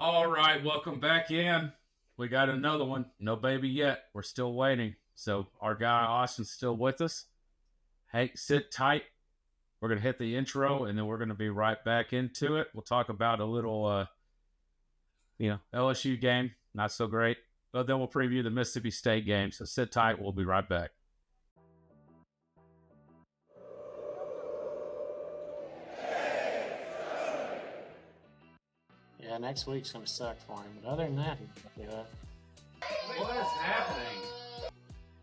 All right, welcome back in. We got another one. No baby yet. We're still waiting. So our guy Austin's still with us. Hey, sit tight. We're gonna hit the intro, and then we're gonna be right back into it. We'll talk about a little, LSU game. Not so great, but then we'll preview the Mississippi State game. So sit tight. We'll be right back. Yeah, next week's gonna suck for him. But other than that, yeah. What is happening?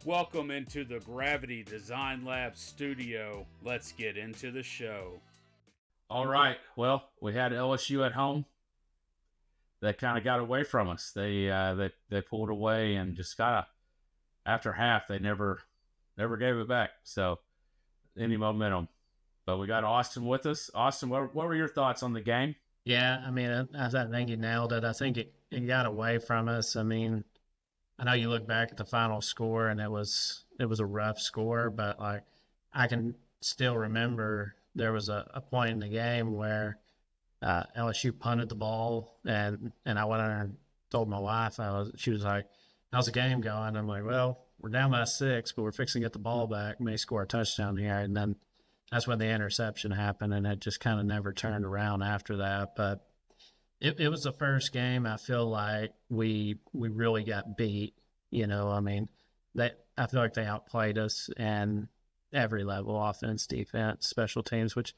Welcome into the Gravity Design Lab studio. Let's get into the show. All right. Well, we had LSU at home. They kind of got away from us. They pulled away and just kind of after half they never gave it back. So any momentum. But we got Austin with us. Austin, what were your thoughts on the game? Yeah, I mean, I think you nailed it. I think it got away from us. I mean, I know you look back at the final score and it was a rough score, but like I can still remember there was a point in the game where LSU punted the ball and I went in there and told my wife, she was like, "How's the game going?" I'm like, "Well, we're down by 6, but we're fixing to get the ball back. May score a touchdown here." And then that's when the interception happened, and it just kind of never turned around after that. But it was the first game I feel like we really got beat. I mean, I feel like they outplayed us and every level, offense, defense, special teams, which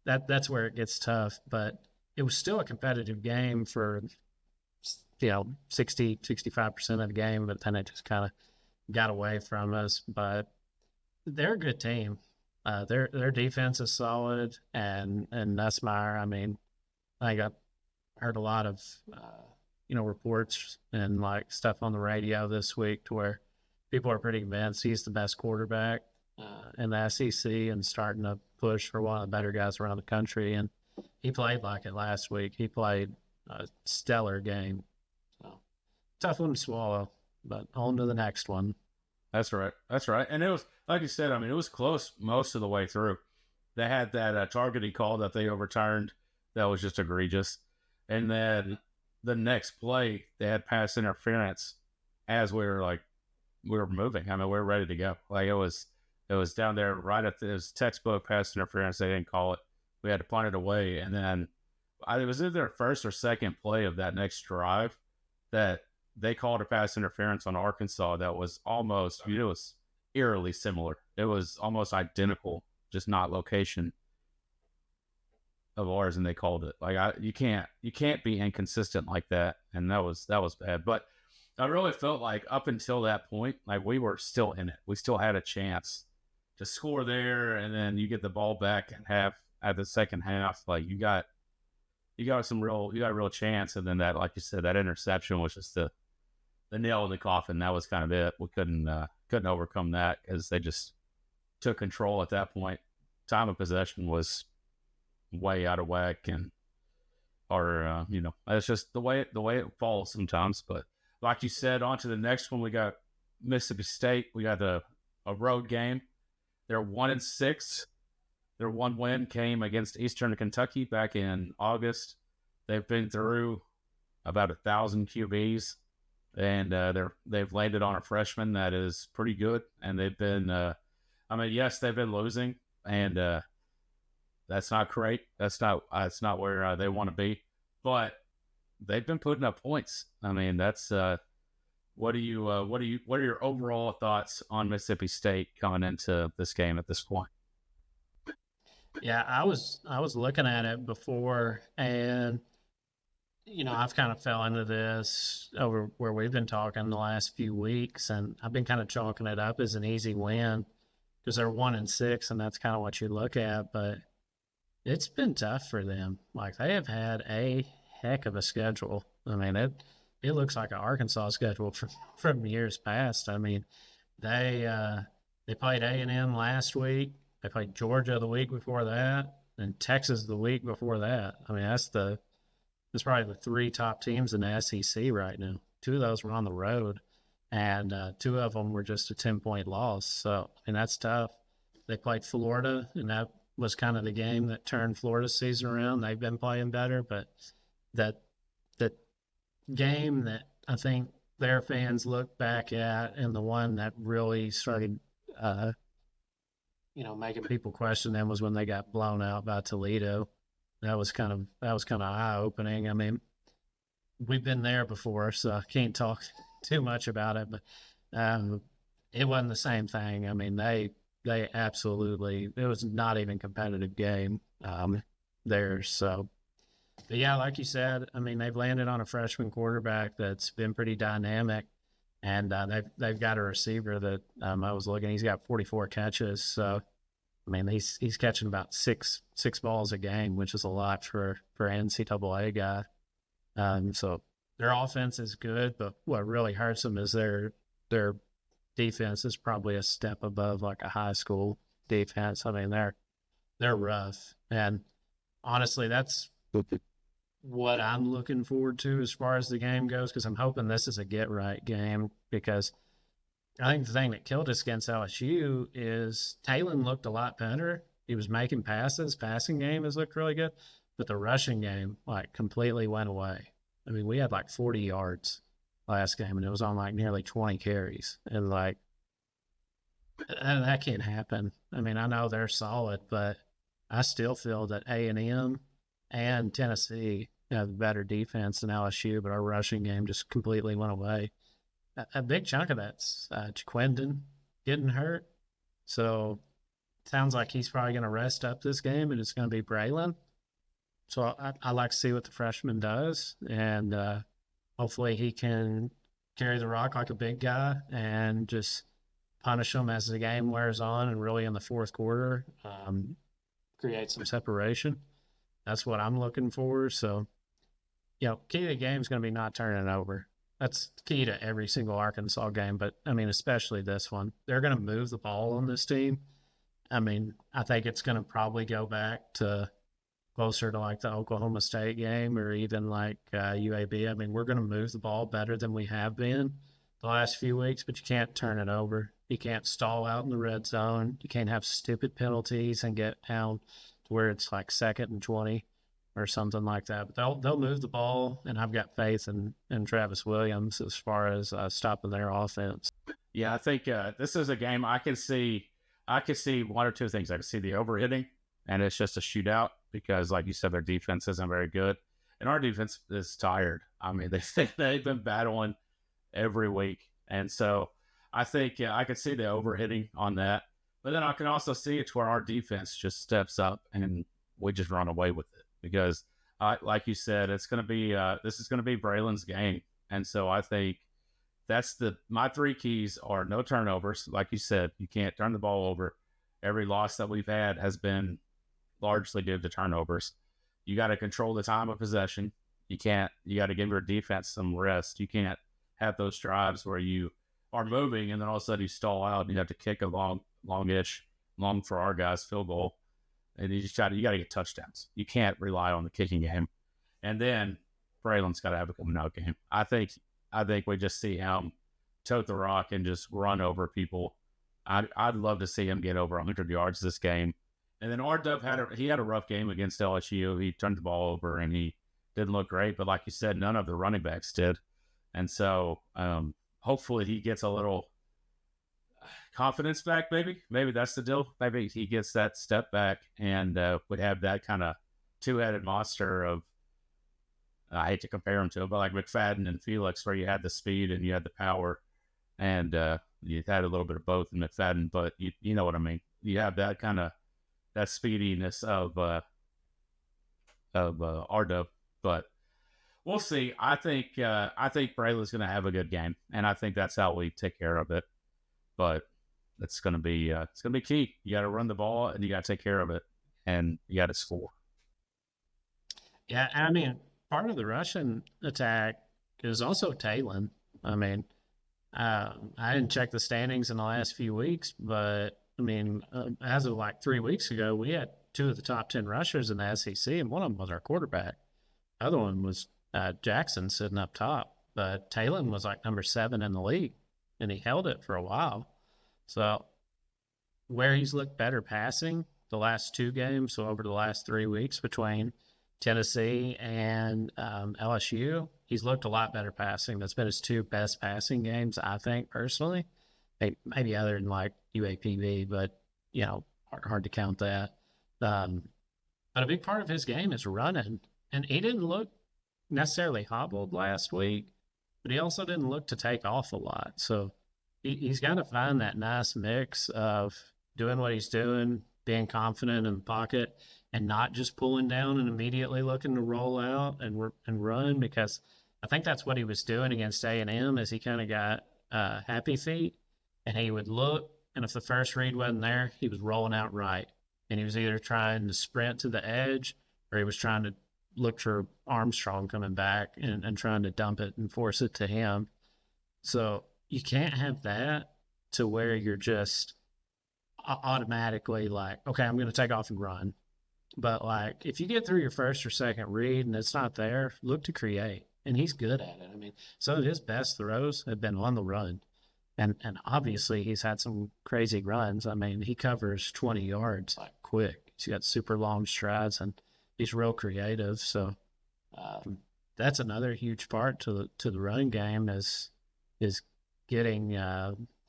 that's where it gets tough. But it was still a competitive game for 65% of the game, but then it just kind of got away from us. But they're a good team. Their defense is solid, and Nussmeier. I mean, I heard a lot of reports and like stuff on the radio this week to where people are pretty convinced he's the best quarterback in the SEC and starting to push for one of the better guys around the country. And he played like it last week. He played a stellar game. So tough one to swallow, but on to the next one. That's right. And it was, like you said, I mean, it was close most of the way through. They had that targeting call that they overturned that was just egregious. And then the next play, they had pass interference as we were moving. I mean, we were ready to go. Like it was down there right at it was textbook pass interference. They didn't call it. We had to punt it away. And then it was either their first or second play of that next drive that they called a pass interference on Arkansas that was almost, it was eerily similar. It was almost identical, just not location of ours, and they called it. Like you can't be inconsistent like that, and that was bad. But I really felt like up until that point, like we were still in it. We still had a chance to score there, and then you get the ball back and at the second half, like you got a real chance, and then that, like you said, that interception was just the nail in the coffin. That was kind of it. We couldn't overcome that because they just took control at that point. Time of possession was way out of whack, and it's just the way it falls sometimes. But like you said, on to the next one. We got Mississippi State. We got a road game. They're 1-6. Their one win came against Eastern Kentucky back in August. They've been through about 1,000 QBs. And they've landed on a freshman that is pretty good, and they've been. Yes, they've been losing, and that's not great. That's not where they want to be, but they've been putting up points. I mean, that's what are your overall thoughts on Mississippi State coming into this game at this point? Yeah, I was looking at it before, and I've kind of fell into this over where we've been talking the last few weeks, and I've been kind of chalking it up as an easy win because they're 1-6, and that's kind of what you look at. But it's been tough for them. Like they have had a heck of a schedule. I mean, it looks like an Arkansas schedule from years past. I mean, they played A&M last week. They played Georgia the week before that, and Texas the week before that. I mean, that's probably the 3 top teams in the SEC right now. 2 of those were on the road, and 2 of them were just a 10-point loss. So, I mean, that's tough. They played Florida, and that was kind of the game that turned Florida's season around. They've been playing better, but that game that I think their fans look back at, and the one that really started, making people question them was when they got blown out by Toledo. That was kind of eye opening. I mean, we've been there before, so I can't talk too much about it, but um, it wasn't the same thing. I mean, they absolutely, it was not even competitive game there. So, but yeah, like you said, I mean, they've landed on a freshman quarterback that's been pretty dynamic, and they've got a receiver that I was looking. He's got 44 catches. So, I mean, he's catching about six balls a game, which is a lot for an NCAA guy. So their offense is good, but what really hurts them is their defense is probably a step above like a high school defense. I mean, they're rough, and honestly, that's what I'm looking forward to as far as the game goes, because I'm hoping this is a get right game. Because I think the thing that killed us against LSU is Talon looked a lot better. He was making passes. Passing game has looked really good, but the rushing game like completely went away. I mean, we had like 40 yards last game, and it was on like nearly 20 carries, and like that can't happen. I mean, I know they're solid, but I still feel that A&M and Tennessee have better defense than LSU, but our rushing game just completely went away. A big chunk of that's Jaquindon getting hurt. So it sounds like he's probably going to rest up this game, and it's going to be Braylon. So I like to see what the freshman does, and hopefully he can carry the rock like a big guy and just punish them as the game wears on, and really in the fourth quarter create some separation. That's what I'm looking for. So, key to the game is going to be not turning it over. That's key to every single Arkansas game, but I mean, especially this one. They're going to move the ball on this team. I mean, I think it's going to probably go back to closer to like the Oklahoma State game or even like UAB. I mean, we're going to move the ball better than we have been the last few weeks, but you can't turn it over. You can't stall out in the red zone. You can't have stupid penalties and get down to where it's like 2nd and 20 or something like that. But they'll move the ball, and I've got faith in Travis Williams as far as stopping their offense. Yeah, I think this is a game I can see one or two things. I can see the overhitting, and it's just a shootout because, like you said, their defense isn't very good, and our defense is tired. I mean, they've been battling every week, and so I think I could see the overhitting on that. But then I can also see it to where our defense just steps up and we just run away with it because, like you said, it's going to be this is going to be Braylon's game, and so I think that's my three keys are no turnovers. Like you said, you can't turn the ball over. Every loss that we've had has been largely due to turnovers. You got to control the time of possession. You got to give your defense some rest. You can't have those drives where you are moving and then all of a sudden you stall out and you have to kick a long for our guys field goal. And you got to get touchdowns. You can't rely on the kicking game. And then Braylon's got to have a coming out game. I think we just see him tote the rock and just run over people. I'd love to see him get over 100 yards this game. And then R-Dub had a rough game against LSU. He turned the ball over and he didn't look great. But like you said, none of the running backs did. And so hopefully he gets a little confidence back, maybe that's the deal. Maybe he gets that step back and would have that kind of two-headed monster of, I hate to compare him to it, but like McFadden and Felix, where you had the speed and you had the power, and you had a little bit of both in McFadden, but you know what I mean. You have that kind of that speediness of R-Dub, but we'll see. I think Braylon's going to have a good game, and I think that's how we take care of it. But it's going to be key. You got to run the ball, and you got to take care of it, and you got to score. Yeah, I mean, part of the Russian attack is also Talon. I mean, I didn't check the standings in the last few weeks, but I mean, as of like 3 weeks ago, we had 2 of the top 10 rushers in the SEC, and one of them was our quarterback. The other one was Jackson sitting up top, but Talon was like number 7 in the league, and he held it for a while. So where he's looked better passing the last 2 games, so over the last 3 weeks between Tennessee and LSU, he's looked a lot better passing. That's been his 2 best passing games, I think, personally. Maybe other than like UAPB, but hard to count that. But a big part of his game is running, and he didn't look necessarily hobbled last week, but he also didn't look to take off a lot. So he's got to find that nice mix of doing what he's doing, being confident in the pocket, and not just pulling down and immediately looking to roll out and run, because I think that's what he was doing against A&M is he kind of got happy feet, and he would look, and if the first read wasn't there, he was rolling out right. And he was either trying to sprint to the edge or he was trying to look for Armstrong coming back and trying to dump it and force it to him. So you can't have that to where you're just automatically like, okay, I'm going to take off and run. But like, if you get through your first or second read and it's not there, look to create. And he's good at it. I mean, some of his best throws have been on the run. And obviously he's had some crazy runs. I mean, he covers 20 yards like quick. He's got super long strides and he's real creative. So that's another huge part to the running game is getting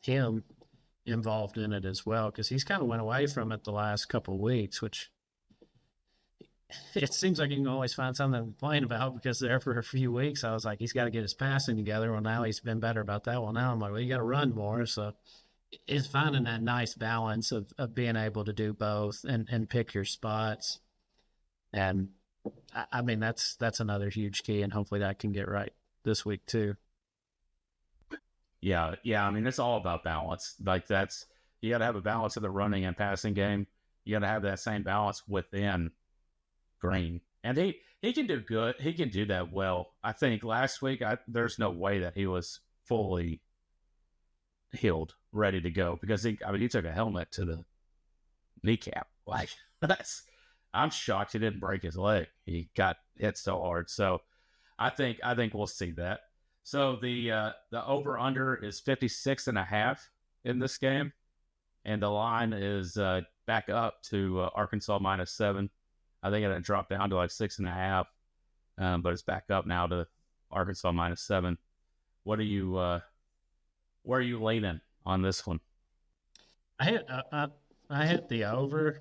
him involved in it as well, because he's kind of went away from it the last couple of weeks, which it seems like you can always find something to complain about, because there for a few weeks I was like, he's got to get his passing together. Well, now he's been better about that. Well, now I'm like, well, you got to run more. So it's finding that nice balance of being able to do both and pick your spots. And I mean, that's another huge key, and hopefully that can get right this week too. Yeah. I mean, it's all about balance. Like you got to have a balance of the running and passing game. You got to have that same balance within Green, and he can do good. He can do that well. I think last week there's no way that he was fully healed, ready to go, because he took a helmet to the kneecap. Like I'm shocked he didn't break his leg. He got hit so hard. So I think we'll see that. So the over under is 56.5 in this game, and the line is back up to Arkansas -7. I think it had dropped down to like 6.5, but it's back up now to Arkansas -7. What are you? Where are you leaning on this one? I hit the over.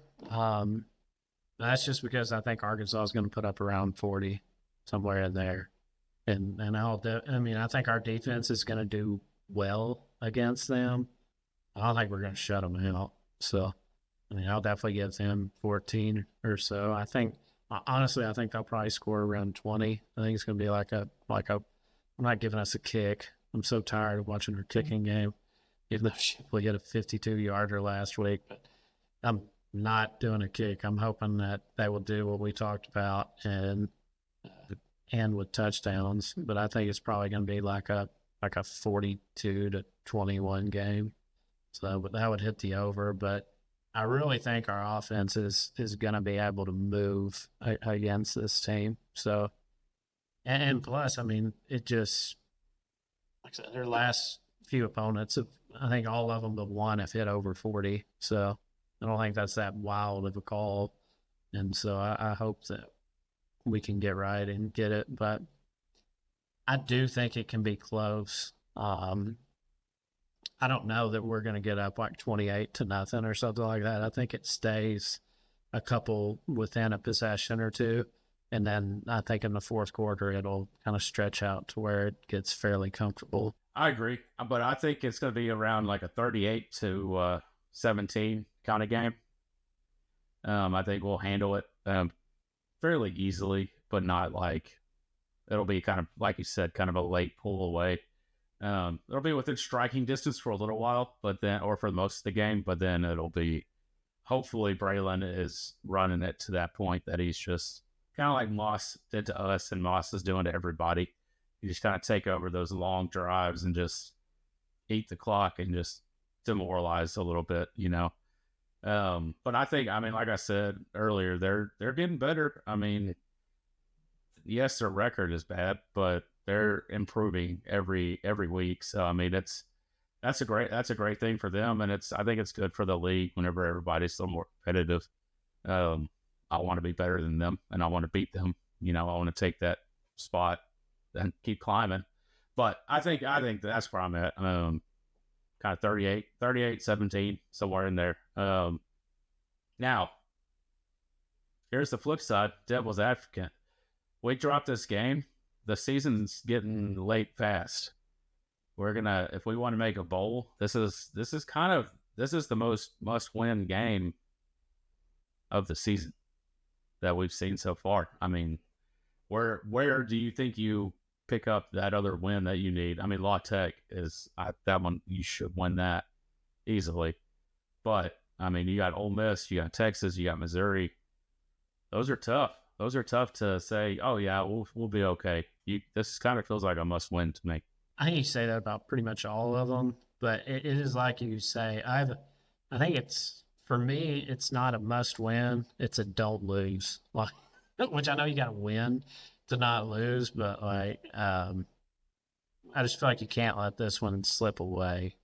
That's just because I think Arkansas is going to put up around 40, somewhere in there, and I think our defense is going to do well against them. I don't think we're going to shut them out. So. I mean, I'll definitely give them 14 or so. Honestly, I think they'll probably score around 20. I think it's going to be like I'm not giving us a kick. I'm so tired of watching our kicking game, even though we hit a 52-yarder last week. But I'm not doing a kick. I'm hoping that they will do what we talked about and with touchdowns. But I think it's probably going to be like a 42-21 game. So that would hit the over, but I really think our offense is going to be able to move against this team. So, and plus, I mean, it just, like I said, their last few opponents, I think all of them but one have hit over 40. So I don't think that's that wild of a call. And so I hope that we can get right and get it. But I do think it can be close. I don't know that we're going to get up like 28-0 or something like that. I think it stays a couple within a possession or two. And then I think in the fourth quarter, it'll kind of stretch out to where it gets fairly comfortable. I agree. But I think it's going to be around like a 38-17 kind of game. I think we'll handle it fairly easily, but not like it'll be kind of, like you said, kind of a late pull away. It'll be within striking distance for a little while, or for most of the game, but then it'll be, hopefully Braylon is running it to that point that he's just kind of like Moss did to us and Moss is doing to everybody. You just kind of take over those long drives and just eat the clock and just demoralize a little bit, But I think, like I said earlier, they're getting better. I mean, yes, their record is bad, but they're improving every week. So I mean, that's a great thing for them, and I think it's good for the league whenever everybody's still more competitive. I want to be better than them, and I want to beat them. I want to take that spot and keep climbing. But I think that's where I'm at. Kind of 38-17, somewhere in there. Now, here's the flip side, devil's advocate. We drop this game, the season's getting late fast. We're gonna, if we want to make a bowl, this is the most must-win game of the season that we've seen so far. I mean, where do you think you pick up that other win that you need? I mean, La Tech that one, you should win that easily. But I mean, you got Ole Miss, you got Texas, you got Missouri. Those are tough. Those are tough to say, oh yeah, we'll be okay. This kind of feels like a must win to me. I think you say that about pretty much all of them, but it is like you say. I think it's, for me, it's not a must win. It's a don't lose. Like, which I know you got to win to not lose, but like, I just feel like you can't let this one slip away.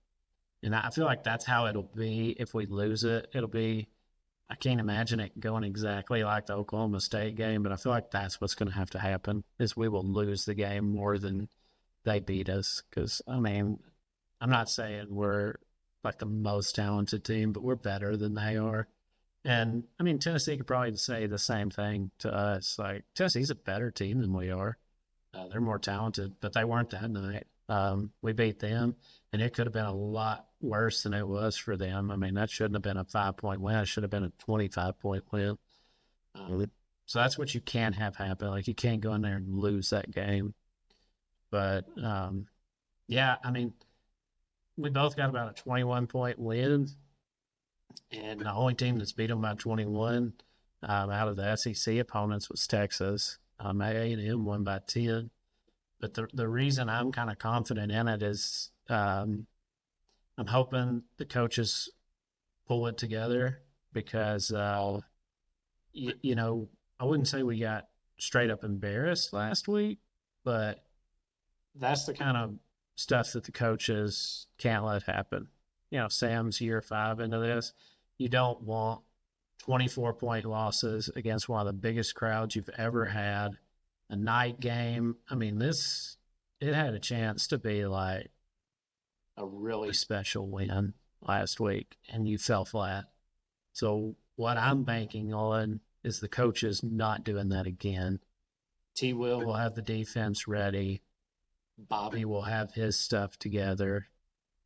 And I feel like that's how it'll be if we lose it. It'll be, I can't imagine it going exactly like the Oklahoma State game, but I feel like that's what's going to have to happen, is we will lose the game more than they beat us. Because, I mean, I'm not saying we're like the most talented team, but we're better than they are. And, I mean, Tennessee could probably say the same thing to us. Like, Tennessee's a better team than we are. They're more talented, but they weren't that night. We beat them, and it could have been a lot worse than it was for them. I mean, that shouldn't have been a 5-point win. It should have been a 25-point win. So that's what you can't have happen. Like, you can't go in there and lose that game. But, yeah, I mean, we both got about a 21-point win, and the only team that's beat them by 21 out of the SEC opponents was Texas. A&M won by 10. But the reason I'm kind of confident in it is I'm hoping the coaches pull it together, because, you know, I wouldn't say we got straight up embarrassed last week, but that's the kind of stuff that the coaches can't let happen. You know, Sam's year 5 into this. You don't want 24-point losses against one of the biggest crowds you've ever had. A night game. I mean, it had a chance to be like a really special win last week, and you fell flat. So what I'm banking on is the coaches not doing that again. Will have the defense ready. Bobby will have his stuff together.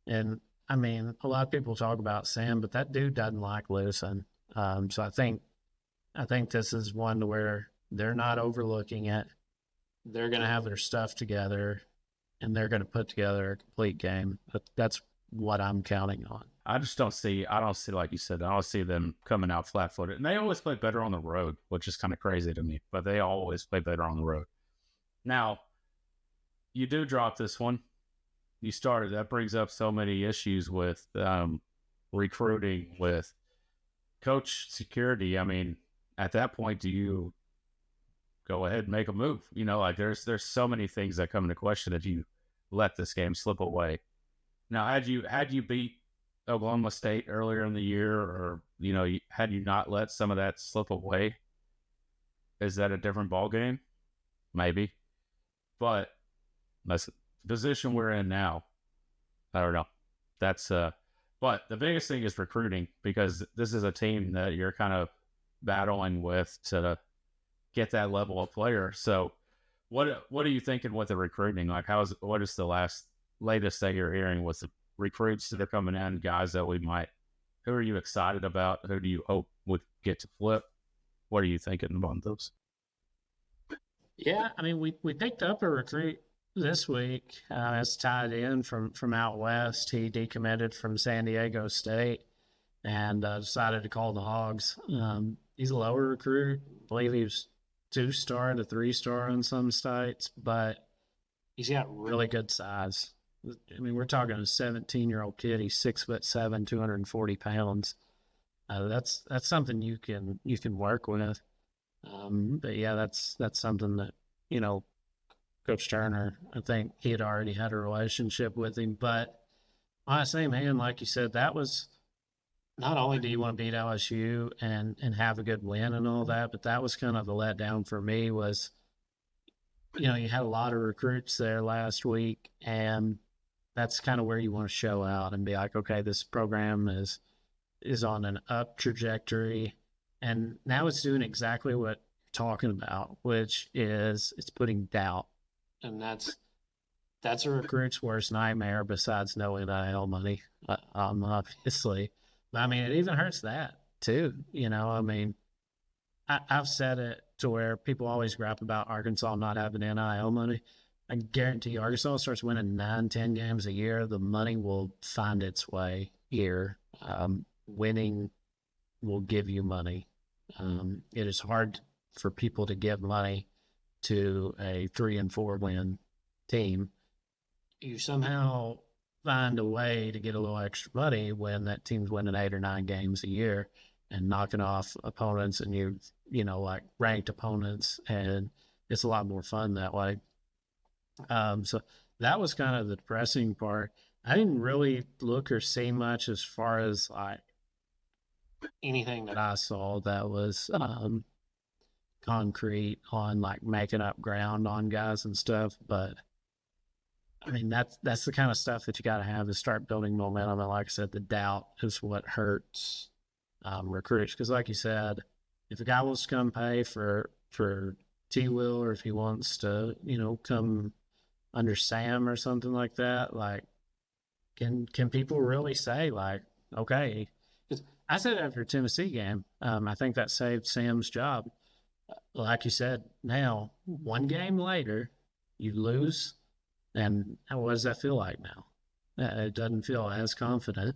And, I mean, a lot of people talk about Sam, but that dude doesn't like losing. So I think this is one where they're not overlooking it. They're going to have their stuff together, and they're going to put together a complete game. That's what I'm counting on. I don't see, like you said, I don't see them coming out flat-footed. And they always play better on the road, which is kind of crazy to me. But they always play better on the road. Now, you do drop this one. You started. That brings up so many issues with recruiting, with coach security. I mean, at that point, do you go ahead and make a move? You know, like there's so many things that come into question if you let this game slip away. Now, had you beat Oklahoma State earlier in the year, or, you know, had you not let some of that slip away, is that a different ball game? Maybe. But that's the position we're in now. I don't know. That's but the biggest thing is recruiting, because this is a team that you're kind of battling with to get that level of player. So what are you thinking with the recruiting? Like, what is the latest that you're hearing with the recruits that are coming in, guys that who are you excited about? Who do you hope would get to flip? What are you thinking about those? Yeah, I mean, we picked up a recruit this week as tied in from out west. He decommitted from San Diego State and decided to call the Hogs. He's a lower recruit. I believe he was 2-star to 3-star on some sites, but he's got really good size. I mean, we're talking a 17-year-old kid. He's 6'7", 240 pounds. That's something you can work with. But yeah, that's something that, you know, Coach Turner, I think he had already had a relationship with him. But on the same hand, like you said, that was, not only do you want to beat LSU and have a good win and all that, but that was kind of the letdown for me, was you had a lot of recruits there last week, and that's kind of where you want to show out and be like, okay, this program is on an up trajectory, and now it's doing exactly what you're talking about, which is it's putting doubt, and that's a recruit's worst nightmare besides knowing NIL money, obviously. But I mean, it even hurts that too. I mean, I've said it to where people always gripe about Arkansas not having NIL money. I guarantee you, Arkansas starts winning 9, 10 games a year, the money will find its way here. Winning will give you money. It is hard for people to give money to a 3 and 4 win team. You somehow find a way to get a little extra money when that team's winning 8 or 9 games a year and knocking off opponents, and like ranked opponents, and it's a lot more fun that way. So that was kind of the depressing part. I didn't really look or see much as far as like anything that I saw that was concrete on like making up ground on guys and stuff. But I mean, that's the kind of stuff that you got to have to start building momentum. And like I said, the doubt is what hurts recruits. Because like you said, if a guy wants to come pay for T-Will, or if he wants to, come under Sam or something like that, like, can people really say, like, okay? Because I said after Tennessee game, I think that saved Sam's job. Like you said, now, 1 game later, you lose, and what does that feel like now? It doesn't feel as confident.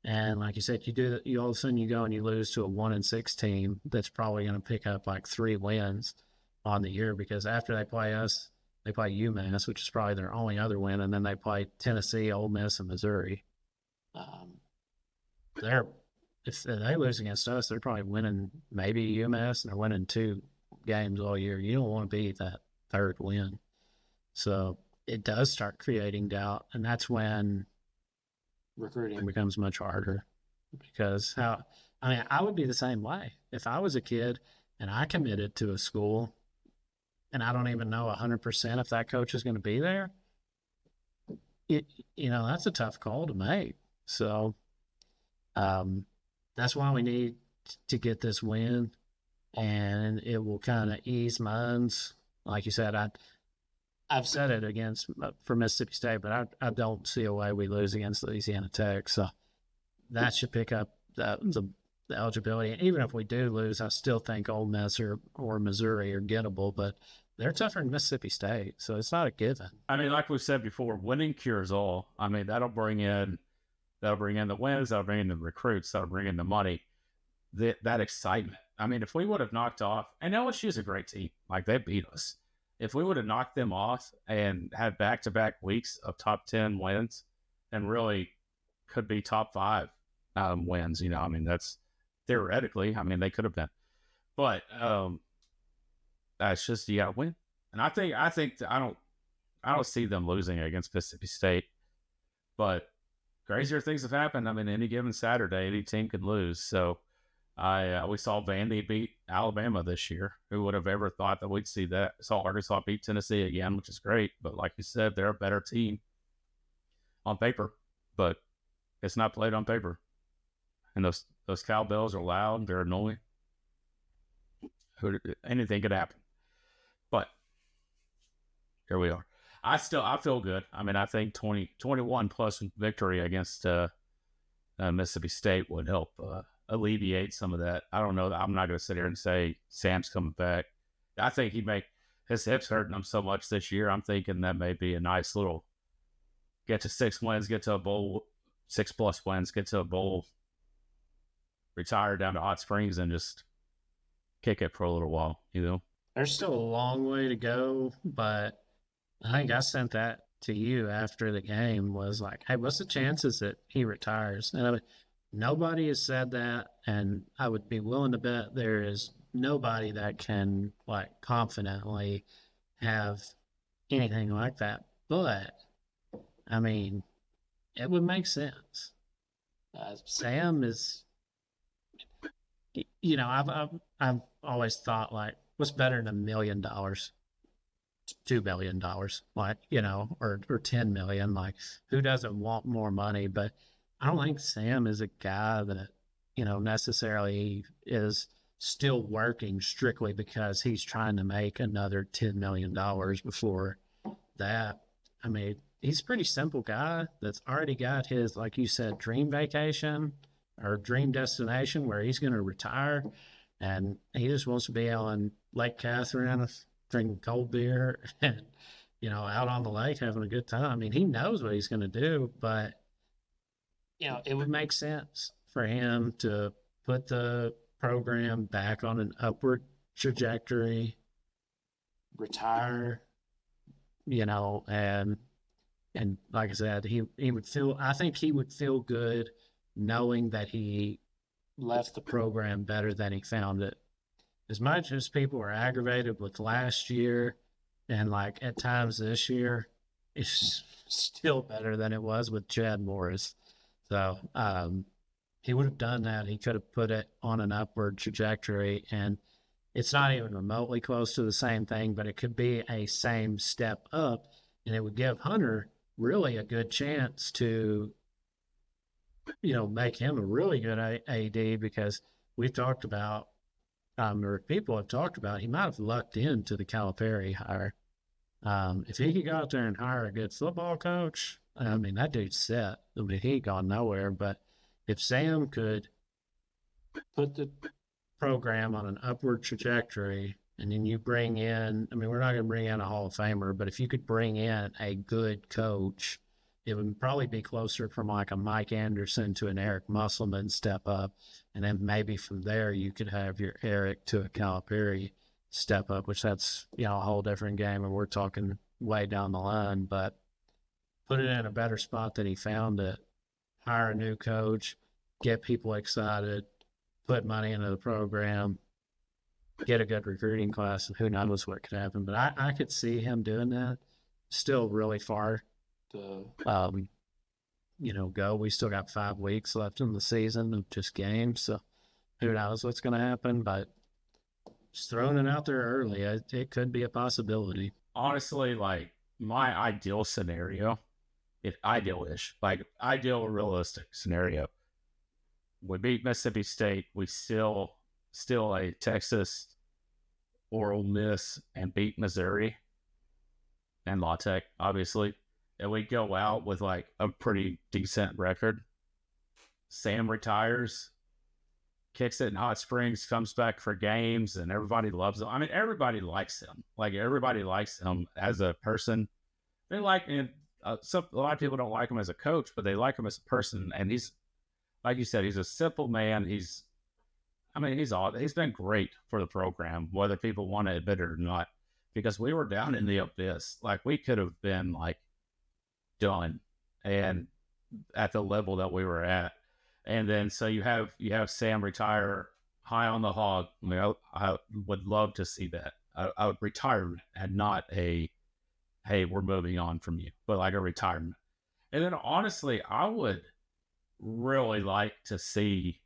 And like you said, you all of a sudden you go and you lose to a 1-6 team that's probably going to pick up like 3 wins on the year, because after they play us, they play UMass, which is probably their only other win, and then they play Tennessee, Ole Miss, and Missouri. If they lose against us, they're probably winning maybe UMass, and they're winning 2 games all year. You don't want to be that 3rd win. So it does start creating doubt, and that's when recruiting becomes much harder, because I would be the same way if I was a kid and I committed to a school and I don't even know 100% if that coach is going to be there. That's a tough call to make. So that's why we need to get this win, and it will kind of ease minds. Like you said, I've said it for Mississippi State, but I don't see a way we lose against Louisiana Tech. So that should pick up the eligibility. And even if we do lose, I still think Ole Miss or Missouri are gettable, but they're tougher than Mississippi State, so it's not a given. I mean, like we said before, winning cures all. I mean, that'll bring in the wins, that'll bring in the recruits, that'll bring in the money, that excitement. I mean, if we would have knocked off, and LSU is a great team, like they beat us. If we would have knocked them off and had back-to-back weeks of top 10 wins, and really could be top 5 wins, I mean, that's theoretically, I mean, they could have been, but that's just, you got to win. And I think I don't see them losing against Mississippi State, but crazier things have happened. I mean, any given Saturday, any team could lose. So we saw Vandy beat Alabama this year. Who would have ever thought that we'd see that? Saw Arkansas beat Tennessee again, which is great. But like you said, they're a better team on paper, but it's not played on paper. And those cowbells are loud. They're annoying. Anything could happen. But here we are. I feel good. I mean, I think 21 plus victory against Mississippi State would help alleviate some of that. I don't know. I'm not going to sit here and say Sam's coming back. I think his hips hurting him so much this year. I'm thinking that may be a nice little get to 6 wins, get to a bowl, 6+ wins, get to a bowl, retire down to Hot Springs, and just kick it for a little while. There's still a long way to go, but I think I sent that to you after the game, was like, hey, what's the chances that he retires? And nobody has said that, and I would be willing to bet there is nobody that can like confidently have anything like that. But I mean, it would make sense. Sam is, I've always thought, like, what's better than $1 million? $2 billion, like, or $10 million. Like, who doesn't want more money? But I don't think Sam is a guy that, necessarily is still working strictly because he's trying to make another $10 million before that. I mean, he's a pretty simple guy that's already got his, like you said, dream vacation or dream destination where he's going to retire. And he just wants to be on Lake Catherine, drinking cold beer and, out on the lake having a good time. I mean, he knows what he's going to do, but, it would make sense for him to put the program back on an upward trajectory, retire, and like I said, he would feel, I think he would feel good knowing that he left the program better than he found it. As much as people are aggravated with last year and like at times this year, it's still better than it was with Chad Morris. So he would have done that. He could have put it on an upward trajectory, and it's not even remotely close to the same thing, but it could be a same step up, and it would give Hunter really a good chance to, make him a really good AD, because we've talked about, or people have talked about, he might have lucked into the Calipari hire. If he could go out there and hire a good football coach, I mean, that dude's set. I mean, he ain't gone nowhere. But if Sam could put the program on an upward trajectory, and then you bring in, I mean, we're not going to bring in a Hall of Famer, but if you could bring in a good coach, it would probably be closer from like a Mike Anderson to an Eric Musselman step up. And then maybe from there, you could have your Eric to a Calipari step up, which that's, a whole different game. And we're talking way down the line, but put it in a better spot than he found it. Hire a new coach, get people excited, put money into the program, get a good recruiting class, and who knows what could happen. But I could see him doing that. Still really far to, go. We still got 5 weeks left in the season of just games. So who knows what's going to happen, but just throwing it out there early, it could be a possibility. Honestly, like my ideal scenario, ideal-ish, like ideal realistic scenario, we beat Mississippi State, we still a Texas or Ole Miss, and beat Missouri and La Tech, obviously, and we go out with like a pretty decent record. Sam retires, kicks it in Hot Springs, comes back for games, and everybody loves him. I mean, everybody likes him. Like, everybody likes him as a person. They like him. A lot of people don't like him as a coach, but they like him as a person. And he's, like you said, he's a simple man. He's been great for the program, whether people want to admit it or not, because we were down in the abyss. Like, we could have been like done and at the level that we were at. And then, so you have Sam retire high on the hog. I mean, I would love to see that. I would retire and not a, hey, we're moving on from you, but like a retirement. And then honestly, I would really like to see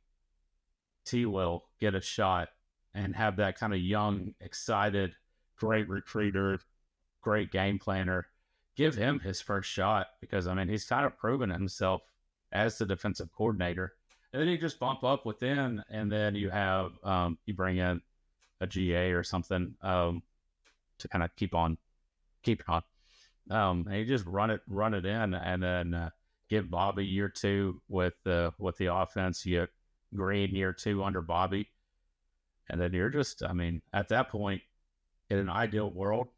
T-Will get a shot and have that kind of young, excited, great recruiter, great game planner. Give him his first shot, because, I mean, he's kind of proven himself as the defensive coordinator. And then you just bump up within, and then you have, you bring in a GA or something to kind of keep on. And you just run it in, and then give Bobby year 2 with the offense. You get Green year 2 under Bobby. And then you're just, I mean, at that point, in an ideal world,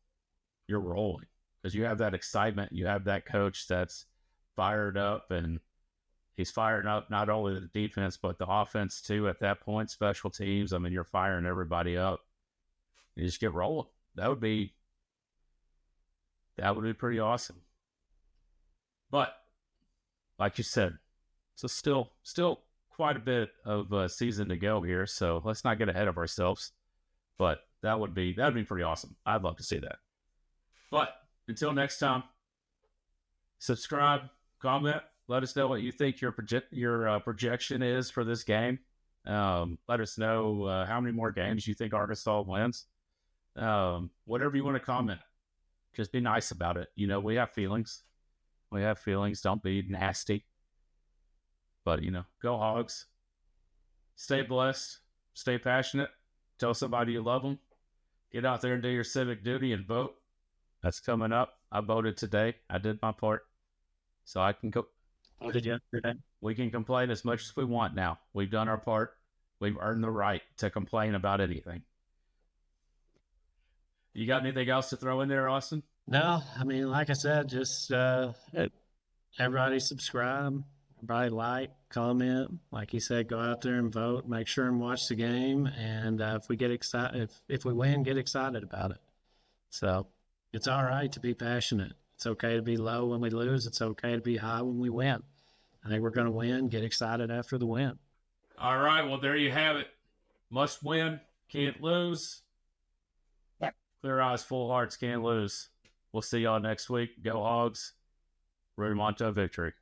you're rolling, because you have that excitement. You have that coach that's fired up, and he's firing up not only the defense, but the offense too at that point, special teams. I mean, you're firing everybody up. You just get rolling. That would be pretty awesome. But like you said, so still quite a bit of a season to go here. So let's not get ahead of ourselves. But that'd be pretty awesome. I'd love to see that. But until next time, subscribe, comment, let us know what you think your projection is for this game. Let us know how many more games you think Arkansas wins. Whatever you want to comment. just be nice about it. You know, we have feelings. We have feelings. Don't be nasty. But, you know, go Hogs. Stay blessed. Stay passionate. Tell somebody you love them. Get out there and do your civic duty and vote. That's coming up. I voted today. I did my part. So I can go. Voted yesterday. We can complain as much as we want now. We've done our part. We've earned the right to complain about anything. You got anything else to throw in there, Austin? No, I mean, like I said, just everybody subscribe, everybody like, comment. Like you said, go out there and vote. Make sure and watch the game. And if we get excited, if we win, get excited about it. So it's all right to be passionate. It's okay to be low when we lose. It's okay to be high when we win. I think we're going to win. Get excited after the win. All right. Well, there you have it. Must win. Can't lose. Clear eyes, full hearts, can't lose. We'll see y'all next week. Go Hogs. Root 'em on to a victory.